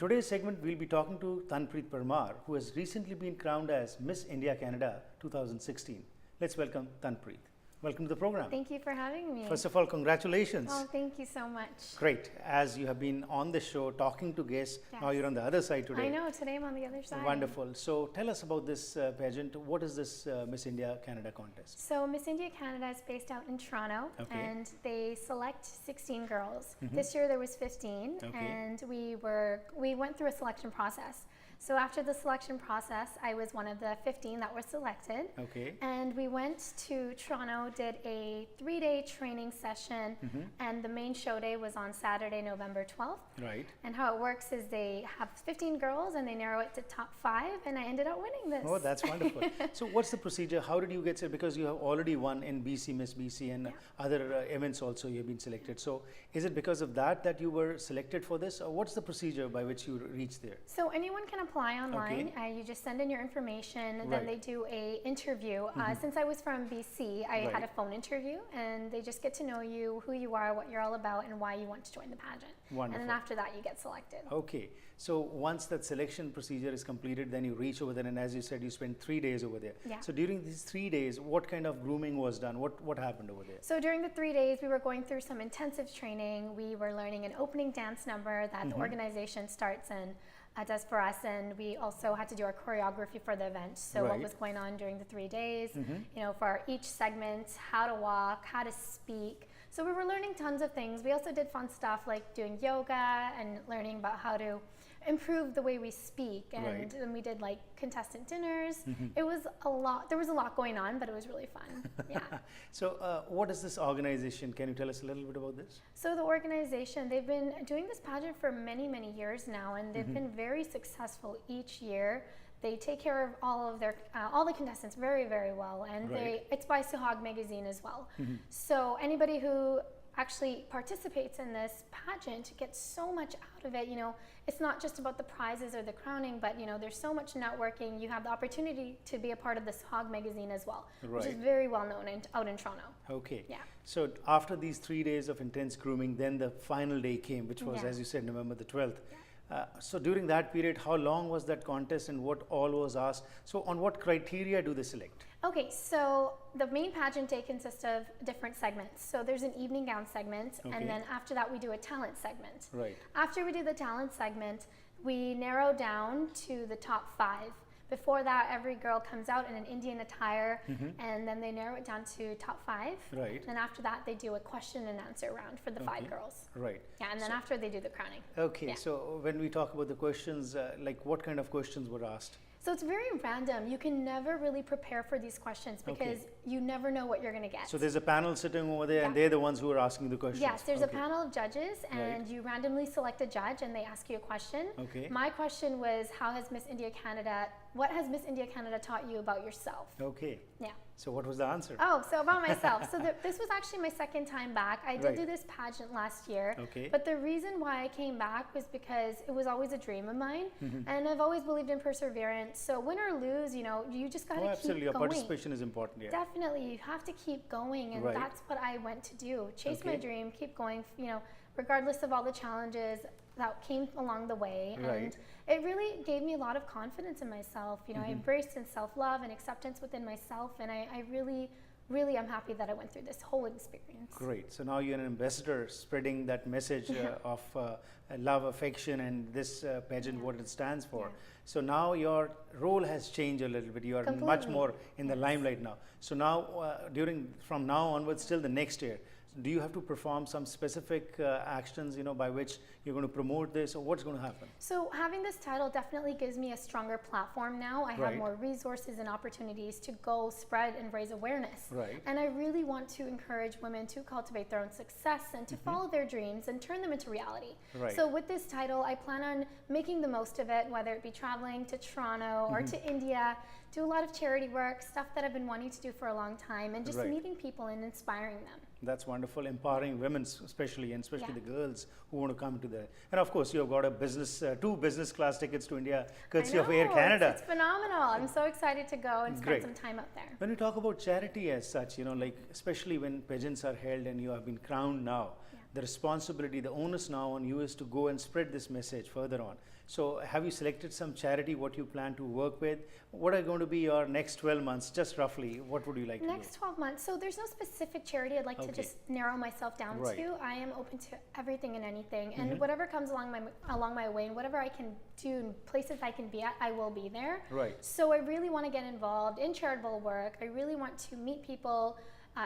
today's segment, we'll be talking to Tanpreet Parmar, who has recently been crowned as Miss India Canada 2016. Let's welcome Tanpreet. Welcome to the program. Thank you for having me. First of all, congratulations. Oh, thank you so much. Great. As you have been on the show talking to guests, Yes. now you're on the other side today. I know, today I'm on the other side. Wonderful. So tell us about this pageant. What is this Miss India Canada contest? So Miss India Canada is based out in Toronto, Okay. and they select 16 girls. This year there was 15, Okay. and we went through a selection process. So after the selection process, I was one of the 15 that were selected. Okay. And we went to Toronto, did a 3-day training session, and the main show day was on Saturday, November 12th. Right. And how it works is they have 15 girls and they narrow it to top 5, and I ended up winning this. Oh, that's wonderful. So what's the procedure? How did you get selected? Because you have already won in BC, Miss BC, and other events also you have been selected. So is it because of that you were selected for this? Or what's the procedure by which you reach there? So anyone can apply online. Okay. You just send in your information, Right. then they do a interview. Since I was from BC, I had a phone interview, and they just get to know you, who you are, what you're all about, and why you want to join the pageant. Wonderful. And then after that, you get selected. Okay, so once that selection procedure is completed, then you reach over there, and as you said, you spent 3 days over there. Yeah. So during these 3 days, what kind of grooming was done? What happened over there? So during the 3 days, we were going through some intensive training. We were learning an opening dance number that the organization starts and does for us, and we also had to do our choreography for the event. So what Right. was going on during the 3 days, you know, for each segment, how to walk, how to speak. So we were learning tons of things. We also did fun stuff like doing yoga and learning about how to improve the way we speak, and Right. then we did like contestant dinners. It was a lot. There was a lot going on, but it was really fun. Yeah. So what is this organization? Can you tell us a little bit about this? So the organization, they've been doing this pageant for many, many years now, and they've been very successful each year. They take care of all of their all the contestants very, very well, and Right. it's by Suhag magazine as well. So anybody who actually participates in this pageant gets so much out of it. You know, it's not just about the prizes or the crowning, but you know, there's so much networking. You have the opportunity to be a part of the Suhag magazine as well, which is Right. very well known out in Toronto. Okay. Yeah. So after these 3 days of intense grooming, then the final day came, which was, Yeah. as you said, November the 12th. So during that period, how long was that contest and what all was asked? So on what criteria do they select? Okay, so the main pageant day consists of different segments. So there's an evening gown segment, Okay. and then after that we do a talent segment. Right. After we do the talent segment, we narrow down to the top 5. Before that, every girl comes out in an Indian attire, and then they narrow it down to top 5. Right. And after that, they do a question and answer round for the 5 girls. Right. Yeah, and then after they do the crowning. Okay, Yeah. so when we talk about the questions, like what kind of questions were asked? So it's very random. You can never really prepare for these questions because you never know what you're going to get. So there's a panel sitting over there, and Yeah. they're the ones who are asking the questions. Yes, there's a Okay. panel of judges, and Right. you randomly select a judge, and they ask you a question. Okay. My question was, what has Miss India Canada taught you about yourself? Okay. Yeah. So what was the answer? Oh, so about myself. So this was actually my second time back. I did Right. do this pageant last year. Okay. But the reason why I came back was because it was always a dream of mine, and I've always believed in perseverance. So win or lose, you know, you just got to Oh, keep absolutely. Your going. participation is important. Yeah. Definitely, you have to keep going, and Right. that's what I went to do. Chase my Okay. dream, keep going, you know, regardless of all the challenges that came along the way. Right. And it really gave me a lot of confidence in myself. You know, I embraced in self-love and acceptance within myself, and I really am happy that I went through this whole experience. Great. So now you're an ambassador spreading that message of love, affection, and this pageant, what it stands for. Yeah. So now your role has changed a little bit. You are much Completely. more in the limelight now. So now, from now onwards, till the next year, do you have to perform some specific actions, you know, by which you're going to promote this, or what's going to happen? So having this title definitely gives me a stronger platform now. I have Right. more resources and opportunities to go spread and raise awareness. Right. And I really want to encourage women to cultivate their own success and to follow their dreams and turn them into reality. Right. So with this title, I plan on making the most of it, whether it be traveling to Toronto or to India, do a lot of charity work, stuff that I've been wanting to do for a long time, and just Right. meeting people and inspiring them. That's wonderful, empowering women especially, and especially Yeah. the girls who want to come to the. And of course, you have got a business, 2 business class tickets to India, courtesy of Air Canada. It's phenomenal. I'm so excited to go and spend Great. some time out there. When you talk about charity as such, you know, like especially when pageants are held and you have been crowned now, the responsibility, the onus now on you is to go and spread this message further on. So have you selected some charity what you plan to work with? What are going to be your next 12 months, just roughly? What would you like to do? Next 12 months. So there's no specific charity I'd like to just narrow myself down Right. to. I am open to everything and anything, and whatever comes along my way, and whatever I can do, and places I can be at, I will be there. Right. So I really want to get involved in charitable work. I really want to meet people,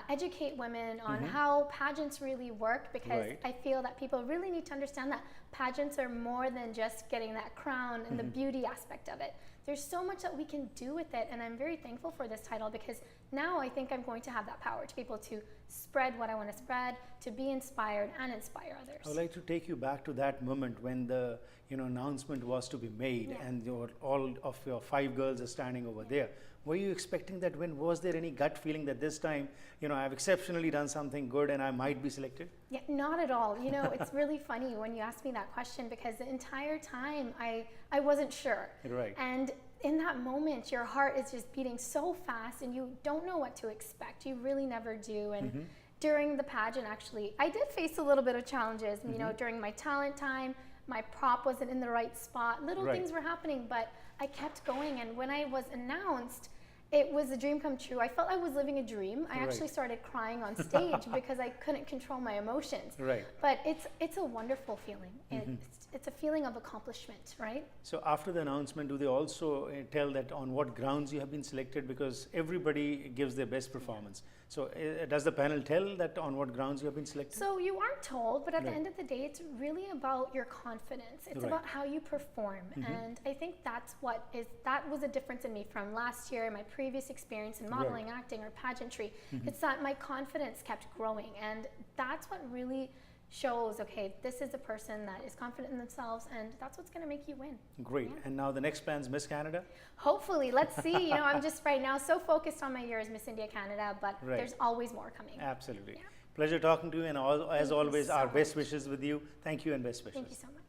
educate women on how pageants really work, because Right. I feel that people really need to understand that pageants are more than just getting that crown and the beauty aspect of it. There's so much that we can do with it, and I'm very thankful for this title, because now I think I'm going to have that power to be able to spread what I want to spread, to be inspired and inspire others. I would like to take you back to that moment when the announcement was to be made, and all of your 5 girls are standing over there. Were you expecting that win? Was there any gut feeling that this time, I've exceptionally done something good and I might be selected? Yeah, not at all. It's really funny when you ask me that question, because the entire time I wasn't sure. Right. And in that moment, your heart is just beating so fast and you don't know what to expect. You really never do. And during the pageant, actually, I did face a little bit of challenges. During my talent time, my prop wasn't in the right spot. Little things were happening, but I kept going. And when I was announced, it was a dream come true. I felt I was living a dream. I actually started crying on stage because I couldn't control my emotions. Right. But it's a wonderful feeling. It's a feeling of accomplishment, right? So after the announcement, do they also tell that on what grounds you have been selected? Because everybody gives their best performance. So does the panel tell that on what grounds you have been selected? So you aren't told, but at the end of the day, it's really about your confidence. It's about how you perform. And I think that was a difference in me from last year, my previous experience in modeling, acting, or pageantry. It's that my confidence kept growing. And that's what really shows, okay, this is a person that is confident in themselves, and that's what's going to make you win. Great. And now the next plan is Miss Canada? Hopefully. Let's see. I'm just right now so focused on my year as Miss India Canada, but there's always more coming. Absolutely. Yeah. Pleasure talking to you, and as always, so our much. best wishes with you. Thank you and best wishes. Thank you so much.